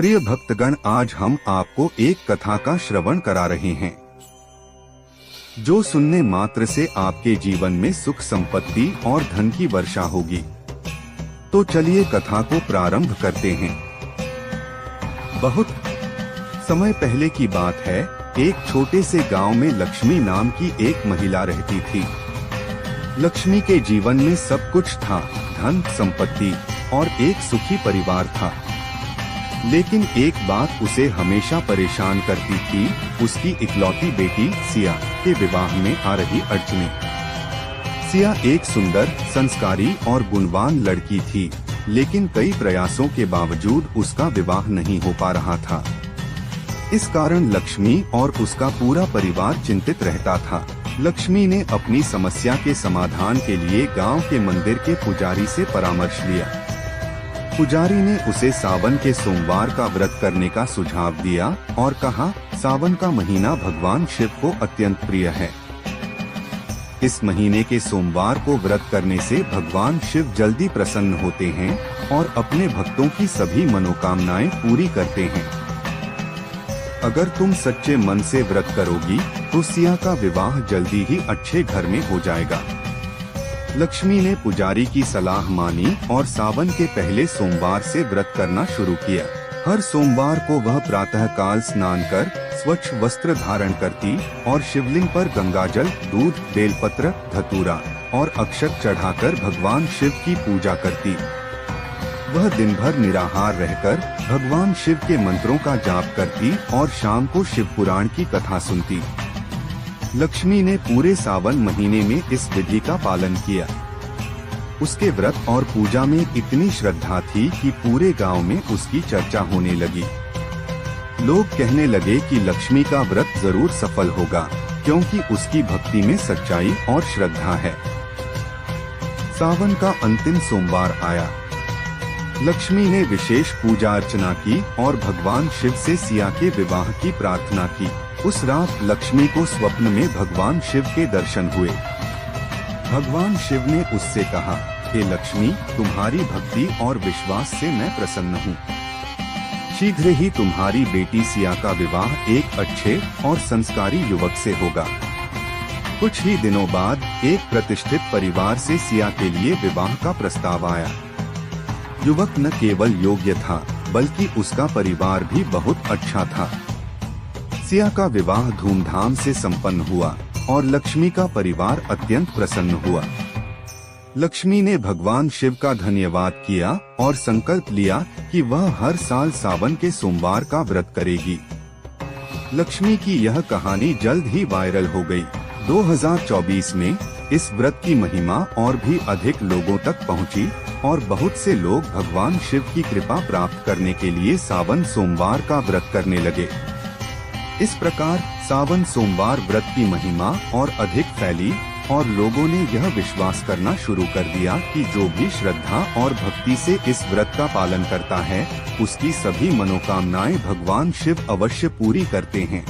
प्रिय भक्तगण, आज हम आपको एक कथा का श्रवण करा रहे हैं जो सुनने मात्र से आपके जीवन में सुख संपत्ति और धन की वर्षा होगी। तो चलिए कथा को प्रारंभ करते हैं। बहुत समय पहले की बात है। एक छोटे से गांव में लक्ष्मी नाम की एक महिला रहती थी। लक्ष्मी के जीवन में सब कुछ था, धन, संपत्ति और एक सुखी परिवार था। लेकिन एक बात उसे हमेशा परेशान करती थी, उसकी इकलौती बेटी सिया के विवाह में आ रही अड़चनें। सिया एक सुंदर, संस्कारी और गुणवान लड़की थी, लेकिन कई प्रयासों के बावजूद उसका विवाह नहीं हो पा रहा था। इस कारण लक्ष्मी और उसका पूरा परिवार चिंतित रहता था। लक्ष्मी ने अपनी समस्या के समाधान के लिए गांव के मंदिर के पुजारी से परामर्श लिया। पुजारी ने उसे सावन के सोमवार का व्रत करने का सुझाव दिया और कहा, सावन का महीना भगवान शिव को अत्यंत प्रिय है। इस महीने के सोमवार को व्रत करने से भगवान शिव जल्दी प्रसन्न होते हैं और अपने भक्तों की सभी मनोकामनाएं पूरी करते हैं। अगर तुम सच्चे मन से व्रत करोगी तो सिया का विवाह जल्दी ही अच्छे घर में हो जाएगा। लक्ष्मी ने पुजारी की सलाह मानी और सावन के पहले सोमवार से व्रत करना शुरू किया। हर सोमवार को वह प्रातःकाल स्नान कर स्वच्छ वस्त्र धारण करती और शिवलिंग पर गंगाजल, दूध, बेलपत्र, धतूरा और अक्षत चढ़ाकर भगवान शिव की पूजा करती। वह दिन भर निराहार रहकर भगवान शिव के मंत्रों का जाप करती और शाम को शिव पुराण की कथा सुनती। लक्ष्मी ने पूरे सावन महीने में इस विधि का पालन किया। उसके व्रत और पूजा में इतनी श्रद्धा थी कि पूरे गांव में उसकी चर्चा होने लगी। लोग कहने लगे कि लक्ष्मी का व्रत जरूर सफल होगा, क्योंकि उसकी भक्ति में सच्चाई और श्रद्धा है। सावन का अंतिम सोमवार आया। लक्ष्मी ने विशेष पूजा अर्चना की और भगवान शिव से सिया के विवाह की प्रार्थना की। उस रात लक्ष्मी को स्वप्न में भगवान शिव के दर्शन हुए। भगवान शिव ने उससे कहा, हे लक्ष्मी, तुम्हारी भक्ति और विश्वास से मैं प्रसन्न हूँ। शीघ्र ही तुम्हारी बेटी सिया का विवाह एक अच्छे और संस्कारी युवक से होगा। कुछ ही दिनों बाद एक प्रतिष्ठित परिवार से सिया के लिए विवाह का प्रस्ताव आया। युवक न केवल योग्य था, बल्कि उसका परिवार भी बहुत अच्छा था। सिया का विवाह धूमधाम से संपन्न हुआ और लक्ष्मी का परिवार अत्यंत प्रसन्न हुआ। लक्ष्मी ने भगवान शिव का धन्यवाद किया और संकल्प लिया कि वह हर साल सावन के सोमवार का व्रत करेगी। लक्ष्मी की यह कहानी जल्द ही वायरल हो गई। 2024 में इस व्रत की महिमा और भी अधिक लोगों तक पहुंची और बहुत से लोग भगवान शिव की कृपा प्राप्त करने के लिए सावन सोमवार का व्रत करने लगे। इस प्रकार सावन सोमवार व्रत की महिमा और अधिक फैली और लोगों ने यह विश्वास करना शुरू कर दिया कि जो भी श्रद्धा और भक्ति से इस व्रत का पालन करता है, उसकी सभी मनोकामनाएं भगवान शिव अवश्य पूरी करते हैं।